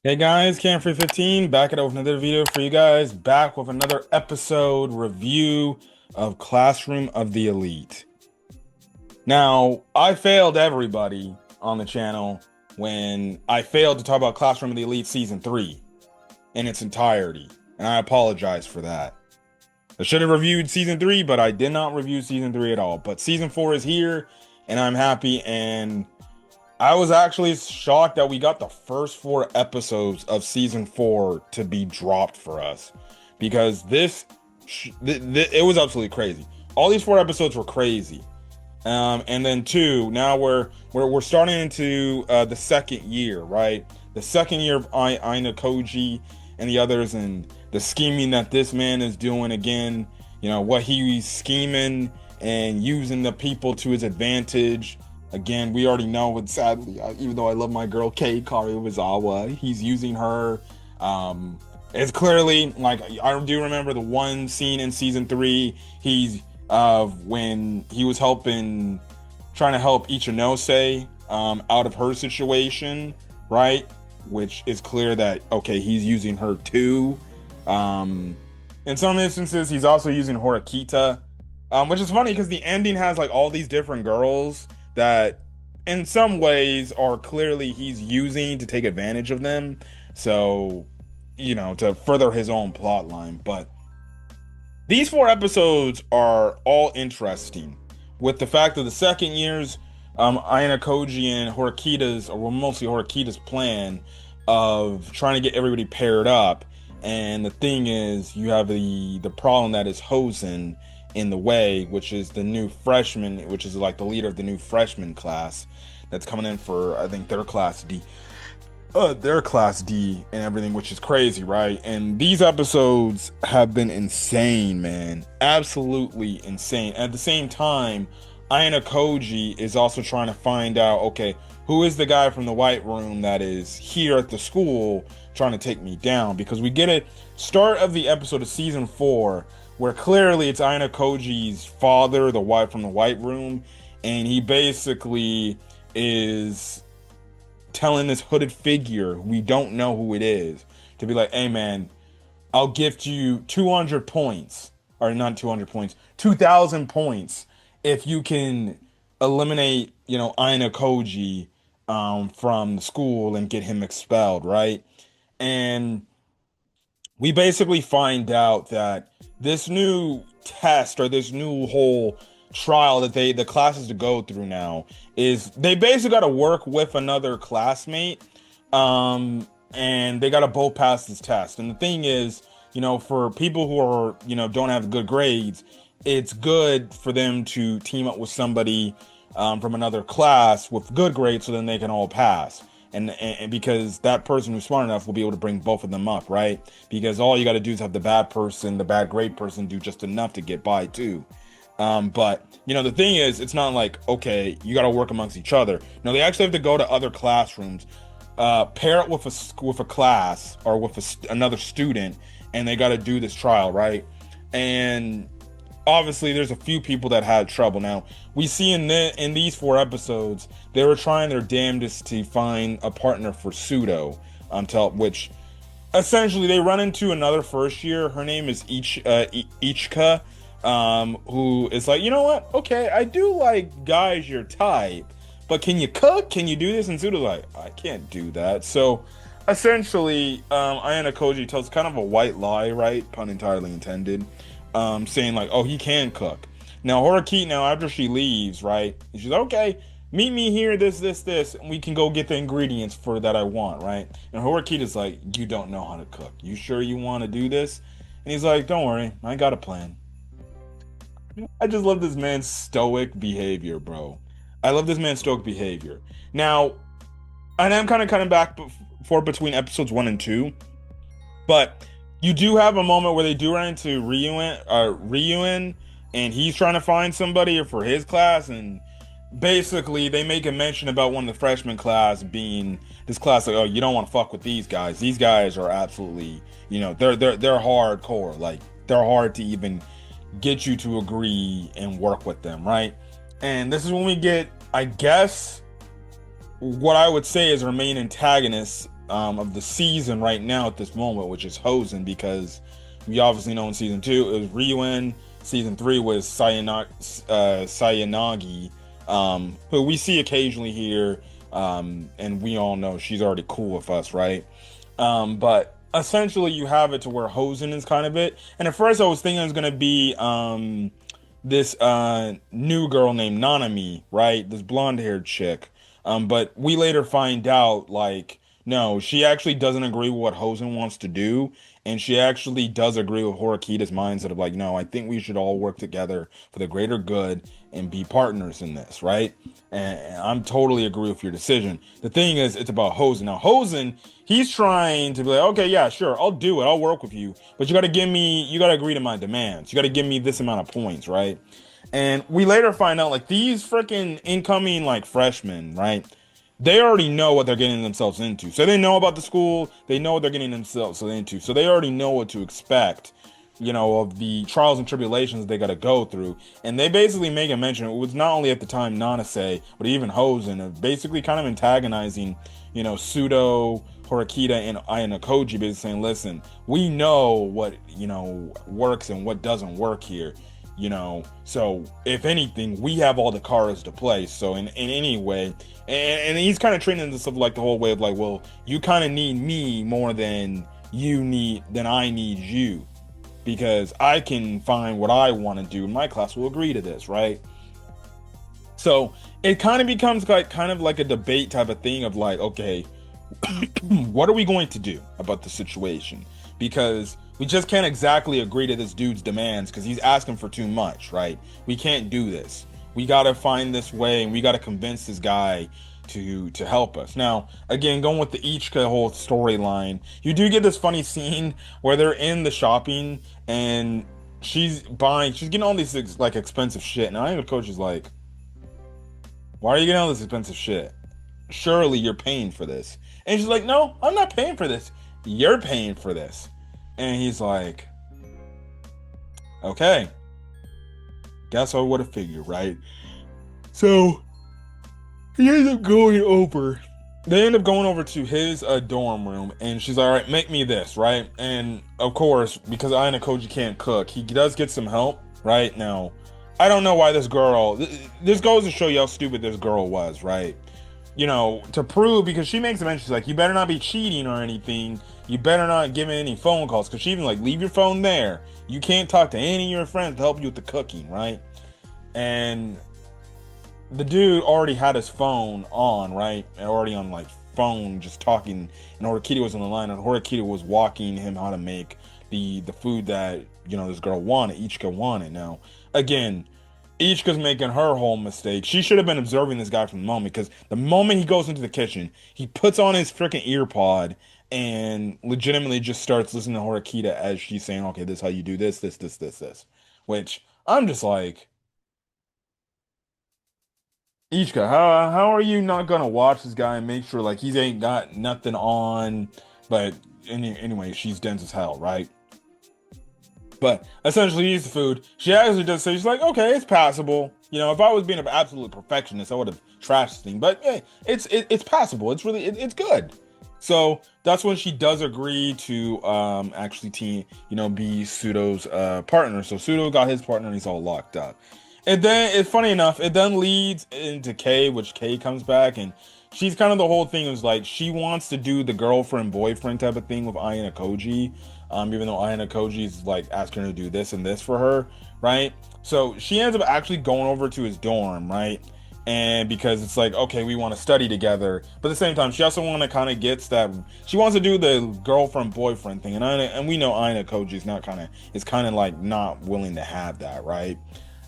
Hey guys, Camfrey15 back at it with another video for you guys. Back with another episode review of Classroom of the Elite. Now, I failed everybody on the channel when I failed to talk about Classroom of the Elite Season 3 in its entirety, and I apologize for that. I should have reviewed Season 3, but I did not review Season 3 at all. But Season 4 is here, and I'm happy, and I was actually shocked that we got the first 4 episodes of season 4 to be dropped for us because it was absolutely crazy. All these 4 episodes were crazy. And then two, now we're starting into the second year, right? The second year of Ayankoji and the others, and the scheming that this man is doing again. You know what he's scheming and using the people to his advantage. Again, we already know, and sadly, even though I love my girl Kei Karuizawa, he's using her. It's clearly like I do remember the one scene in season 3. He's when he was trying to help Ichinose out of her situation, right? Which is clear that okay, he's using her too. In some instances, he's also using Horkita, which is funny because the ending has like all these different girls that in some ways are clearly he's using to take advantage of them, so to further his own plot line. But these 4 episodes are all interesting with the fact that the second year's Ayankoji and Horkita's, or well, mostly Horkita's plan of trying to get everybody paired up. And the thing is, you have the problem that is Hosen in the way, which is the new freshman, which is like the leader of the new freshman class that's coming in for, I think, their class D and everything, which is crazy, right? And these episodes have been insane, man. Absolutely insane. At the same time, Ayankoji is also trying to find out, okay, who is the guy from the White Room that is here at the school trying to take me down? Because we get it start of the episode of season 4 where clearly it's Ayankoji's father, the wife from the White Room, and he basically is telling this hooded figure, we don't know who it is, to be like, hey man, I'll gift you 200 points, or not 200 points, 2,000 points if you can eliminate, Ayankoji from the school and get him expelled, right? And we basically find out that this new test, or this new whole trial that the classes to go through now, is they basically got to work with another classmate, and they got to both pass this test. And the thing is, for people who are, don't have good grades, it's good for them to team up with somebody from another class with good grades, so then they can all pass. And because that person who's smart enough will be able to bring both of them up, right? Because all you got to do is have the bad grade person do just enough to get by too. But the thing is, it's not like, okay, you got to work amongst each other. No, they actually have to go to other classrooms, pair it with a class, or with another student, and they got to do this trial, right? And obviously there's a few people that had trouble. Now we see in these 4 episodes they were trying their damnedest to find a partner for Pseudo, which essentially they run into another first year. Her name is Ichika, who is like, you know what, okay, I do like guys your type, but can you cook, can you do this? And Pseudo's like, I can't do that. So essentially Ayankoji tells kind of a white lie, right, pun entirely intended, saying like, oh, he can cook. Now Horikita, now after she leaves, right, she's like, okay, meet me here, this, and we can go get the ingredients for that I want, right? And Horikita's like, you don't know how to cook. You sure you want to do this? And he's like, don't worry, I got a plan. I just love this man's stoic behavior, bro. I love this man's stoic behavior. Now, and I'm kind of cutting back for between episodes 1 and 2, but you do have a moment where they do run into Ryuen, and he's trying to find somebody for his class, and basically they make a mention about one of the freshman class being this class, like, oh, you don't want to fuck with these guys. These guys are absolutely, they're hardcore. Like, they're hard to even get you to agree and work with them, right? And this is when we get, I guess, what I would say is our main antagonist of the season right now at this moment, which is Hosen, because we obviously know in season 2 it was Ryuen. Season 3 was Sayanagi, who we see occasionally here, and we all know she's already cool with us, right? But essentially, you have it to where Hosen is kind of it. And at first, I was thinking it was gonna be this new girl named Nanami, right? This blonde haired chick. But we later find out, like, no, she actually doesn't agree with what Hosen wants to do. And she actually does agree with Horikita's mindset of like, no, I think we should all work together for the greater good and be partners in this, right? And I'm totally agree with your decision. The thing is, it's about Hosen. Now, Hosen, he's trying to be like, okay, yeah, sure, I'll do it. I'll work with you. But you got to give me, you got to agree to my demands. You got to give me this amount of points, right? And we later find out like these freaking incoming like freshmen, right? They already know what they're getting themselves into. So they know about the school, they know what they're getting themselves into. So they already know what to expect, of the trials and tribulations they got to go through. And they basically make a mention, it was not only at the time Nanase, but even Hosen, of basically kind of antagonizing, Pseudo, Horikita, and Ayankoji, basically saying, listen, we know what, works and what doesn't work here. So if anything, we have all the cards to play. So in any way, and he's kind of treating this of like the whole way of like, well, you kind of need me more than I need you, because I can find what I want to do. My class will agree to this, right? So it kind of becomes like kind of like a debate type of thing of like, okay, what are we going to do about the situation? Because we just can't exactly agree to this dude's demands because he's asking for too much, right? We can't do this. We got to find this way, and we got to convince this guy to help us. Now, again, going with the Ichika whole storyline, you do get this funny scene where they're in the shopping and she's getting all these like expensive shit, and I think the coach is like, "Why are you getting all this expensive shit? Surely you're paying for this." And she's like, "No, I'm not paying for this. You're paying for this." And he's like, "Okay, guess I would have figured, right?" So he ends up going over. They end up going over to his dorm room, and she's like, "All right, make me this, right?" And of course, because Ayankoji can't cook, he does get some help, right? Now, I don't know why this girl. This goes to show you how stupid this girl was, right? To prove, because she makes a mention, she's like, you better not be cheating or anything. You better not give me any phone calls, because she even like, leave your phone there. You can't talk to any of your friends to help you with the cooking, right? And the dude already had his phone on, right? And already on like phone, just talking. And Horikita was on the line, and Horikita was walking him how to make the food that this girl wanted, Ichika wanted. Now, again, Ichika's making her whole mistake. She should have been observing this guy from the moment, because the moment he goes into the kitchen, he puts on his freaking ear pod and legitimately just starts listening to Horikita as she's saying, okay, this is how you do this. Which I'm just like, Ichika, how are you not gonna watch this guy and make sure like he ain't got nothing on? But anyway, she's dense as hell, right? But essentially, he eats the food. She actually does say, she's like, okay, it's passable. If I was being an absolute perfectionist, I would have trashed this thing. But hey, it's passable. It's really it's good. So that's when she does agree to actually be Pseudo's partner. So Pseudo got his partner, and he's all locked up. And then it's funny enough, it then leads into Kay, which Kay comes back, and she's kind of the whole thing is like she wants to do the girlfriend boyfriend type of thing with Ayankoji. Even though Ayankoji is like asking her to do this and this for her, right? So she ends up actually going over to his dorm, right? And because it's like, okay, we want to study together, but at the same time, she also want to kind of gets that she wants to do the girlfriend boyfriend thing, and we know Ayankoji is kind of like not willing to have that, right?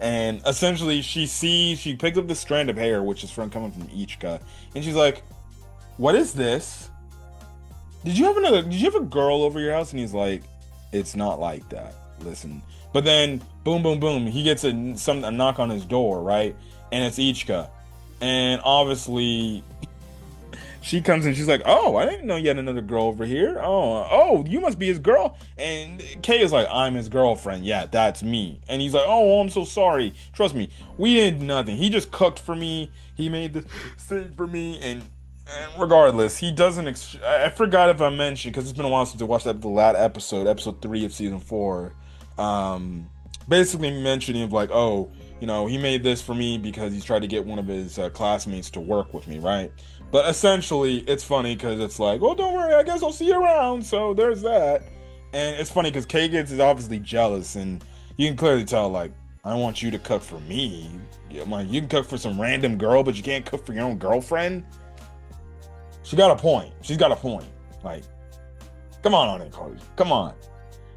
And essentially, she picks up this strand of hair, which is coming from Ichika, and she's like, "What is this? Did you have a girl over your house?" And he's like, "It's not like that. Listen." But then, boom, boom, boom, he gets a knock on his door, right? And it's Ichika. And obviously, she comes in, she's like, "Oh, I didn't know you had another girl over here. Oh, you must be his girl." And Kay is like, "I'm his girlfriend. Yeah, that's me." And he's like, "Oh, I'm so sorry. Trust me, we did nothing. He just cooked for me. He made this thing for me, and And regardless, he doesn't. I forgot if I mentioned because it's been a while since I watched the last episode, episode 3 of season 4. Um, Basically mentioning of like, oh, he made this for me because he's tried to get one of his classmates to work with me, right? But essentially, it's funny because it's like, well, don't worry, I guess I'll see you around. So there's that, and it's funny because Kagan is obviously jealous, and you can clearly tell like, I want you to cook for me. I'm like, you can cook for some random girl, but you can't cook for your own girlfriend. She got a point. She's got a point. Like, come on, Ayankoji. Come on.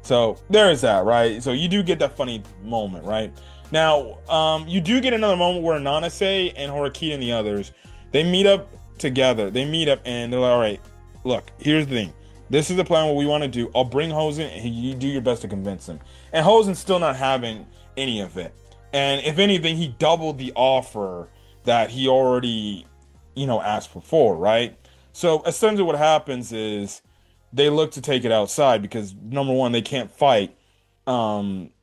So there's that, right? So you do get that funny moment, right? Now, you do get another moment where Nanase and Horikita and the others, they meet up together. They meet up and they're like, all right, look, here's the thing. This is the plan, what we want to do. I'll bring Hosen and you do your best to convince him. And Hosen's still not having any of it. And if anything, he doubled the offer that he already, asked before, right? So essentially what happens is they look to take it outside because number one, they can't fight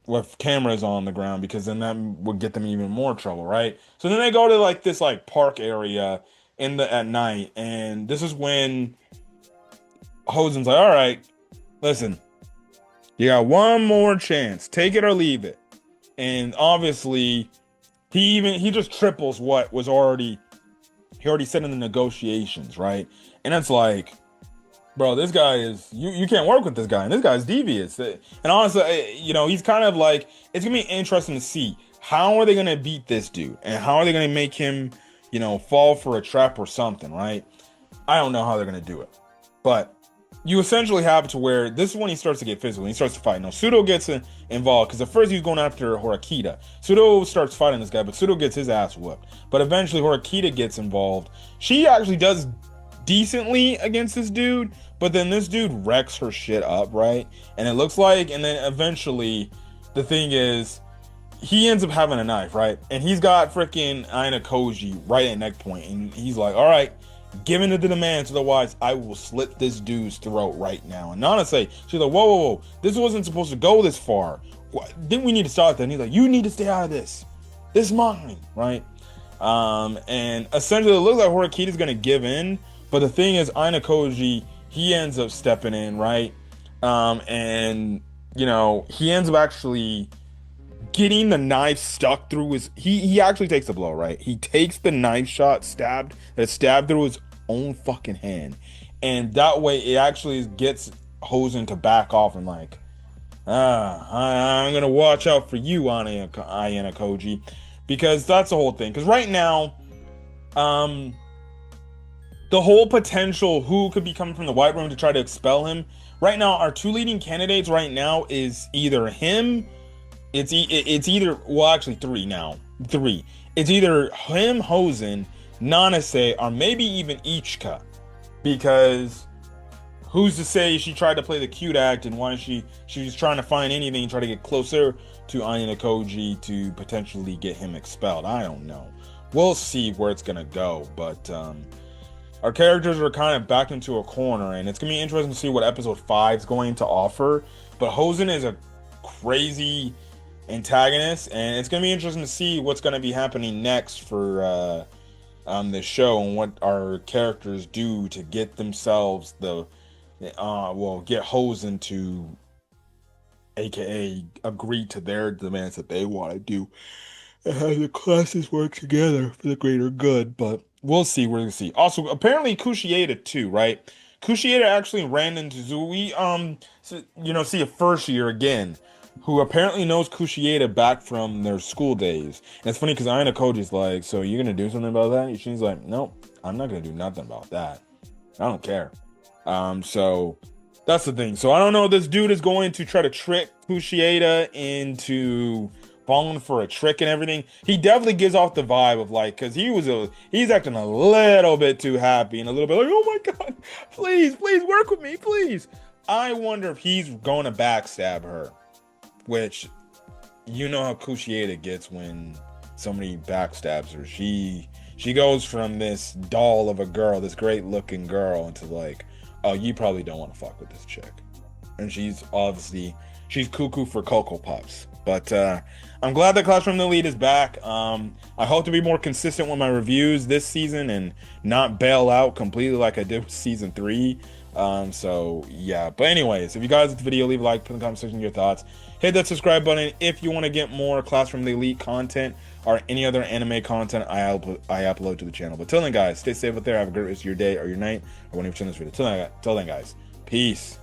with cameras on the ground because then that would get them in even more trouble, right? So then they go to like this like park area at night, and this is when Hosen's like, all right, listen, you got one more chance. Take it or leave it. And obviously he just triples what was already he already said in the negotiations, right? And it's like, bro, this guy is you can't work with this guy, and this guy's devious. And honestly, he's kind of like, it's gonna be interesting to see how are they gonna beat this dude, and how are they gonna make him, fall for a trap or something, right? I don't know how they're gonna do it, but you essentially have it to where this is when he starts to get physical. He starts to fight. Now Pseudo gets involved because at first he's going after Horikita. Pseudo starts fighting this guy, but Pseudo gets his ass whooped. But eventually Horikita gets involved. She actually does decently against this dude, but then this dude wrecks her shit up, right? And it looks like, and then eventually the thing is, he ends up having a knife, right? And he's got freaking Ayankoji right at neck point, and he's like, all right, giving it to the demands, otherwise I will slit this dude's throat right now. And Nana say, she's like, whoa, whoa, whoa, this wasn't supposed to go this far. Didn't we need to start that? And he's like, you need to stay out of this. This is mine, right? And essentially it looks like Horikita's gonna give in, but the thing is, Ayankoji, he ends up stepping in, right? And he ends up actually getting the knife stuck through his. He actually takes the blow, right? He takes the knife shot stabbed through his own fucking hand, and that way it actually gets Hosen to back off and like, I'm gonna watch out for you, Ayankoji, because that's the whole thing. Because right now, the whole potential who could be coming from the White Room to try to expel him. Right now, our two leading candidates right now is either him. It's either, well, actually three. It's either him, Hosen, Nanase, or maybe even Ichika, because who's to say she tried to play the cute act and why she's trying to find anything and try to get closer to Ayankoji to potentially get him expelled. I don't know. We'll see where it's gonna go, but our characters are kind of backed into a corner, and it's gonna be interesting to see what episode 5 is going to offer. But Hosen is a crazy antagonist, and it's gonna be interesting to see what's gonna be happening next for this show and what our characters do to get themselves get Hosen to, aka agree to their demands that they want to do, and how the classes work together for the greater good. But we'll see. We're gonna see. Also, apparently Kushieda too, right? Kushieda actually ran into Zui. See a first year again, who apparently knows Kushieda back from their school days. And it's funny because Ayankoji's like, so you're gonna do something about that? And she's like, nope, I'm not gonna do nothing about that. I don't care. So that's the thing. So I don't know if this dude is going to try to trick Kushieda into falling for a trick and everything. He definitely gives off the vibe of like, because he's acting a little bit too happy and a little bit like, oh my god, please work with me, please. I wonder if he's going to backstab her, which you know how Kushieda gets when somebody backstabs her. She goes from this doll of a girl, this great looking girl, into like, oh, you probably don't want to fuck with this chick. And she's she's cuckoo for Cocoa Puffs. But I'm glad that Class from the Elite is back. I hope to be more consistent with my reviews this season and not bail out completely like I did with season 3. So yeah, but anyways, if you guys like the video, leave a like, put in the comment section your thoughts, hit that subscribe button if you want to get more Class from the Elite content or any other anime content I upload to the channel. But till then, guys, stay safe out there, have a great rest of your day or your night or whenever you're watching this video. Till then, guys, peace.